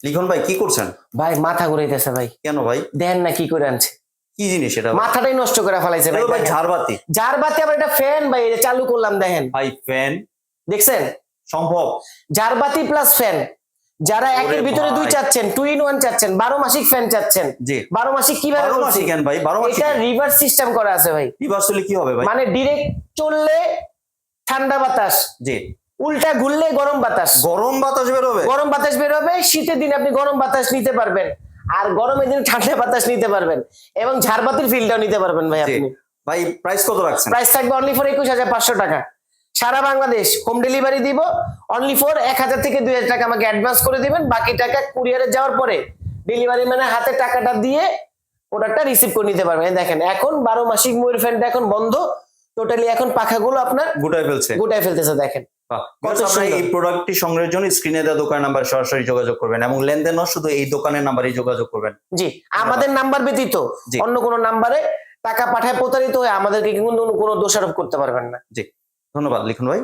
লিখন ভাই কি করছেন? ভাই মাথা ঘুরাইতেছে ভাই। কেন ভাই? দেখেন না কি করে আনছে, কি জিনিস এটা? মাথাটাই নষ্ট করে ফেলাইছে ভাই। ভাই ঝাড়বাতি। ঝাড়বাতি আবার এটা ফ্যান ভাই, এটা চালু করলাম দেখেন। ভাই ফ্যান দেখছেন? সম্ভব? ঝাড়বাতি প্লাস ফ্যান। যারা একের ভিতরে দুই চাচ্ছেন, 2 in 1 চাচ্ছেন, 12 মাসিক ফ্যান চাচ্ছেন। জি। 12 মাসিক কিভাবে? 12 মাসিক কেন ভাই? 12 মাসিক এটা রিভার্স সিস্টেম করা আছে ভাই। রিভার্স হলে কি হবে ভাই? মানে ডাইরেক্ট চললে ঠান্ডা বাতাস, জি। উল্টা ঘুরলে গরম বাতাস। গরম বাতাস বের হবে? গরম বাতাস বের হবে। শীতের দিনে আপনি গরম বাতাস নিতে পারবেন, আর গরমের দিনে ঠান্ডা বাতাস নিতে পারবেন, এবং ঝাড়বাতির ফিলটাও নিতে পারবেন ভাই আপনি। ভাই প্রাইস কত রাখছেন? প্রাইস থাকবে অনলি ফর 21,500 টাকা। সারা বাংলাদেশ হোম ডেলিভারি দিব। অনলি ফর 1000 থেকে 2000 টাকা আমাকে অ্যাডভান্স করে দিবেন, বাকি টাকা কুরিয়ারে যাওয়ার পরে ডেলিভারি ম্যানের হাতে টাকাটা দিয়ে প্রোডাক্টটা রিসিভ করে নিতে পারবেন। এই দেখেন এখন 12 মাসিক ময়ূর ফ্যানটা এখন বন্ধ টোটালি, এখন পাখাগুলো আপনার গোটায় ফেলতেছে দেখেন। আপনারা এই প্রোডাক্টটি সংগ্রহের জন্য স্ক্রিনে দেওয়া দোকান নাম্বার সরাসরি যোগাযোগ করবেন, এবং লেনদেনও শুধু এই দোকানের নাম্বারেই যোগাযোগ করবেন। জি, আমাদের নাম্বার ব্যতীত অন্য কোনো নাম্বারে টাকা পাঠায় প্রতারিত হয়ে আমাদেরকে কিন্তু কোনো দোষারোপ করতে পারবেন না। জি, ধন্যবাদ লিখন ভাই।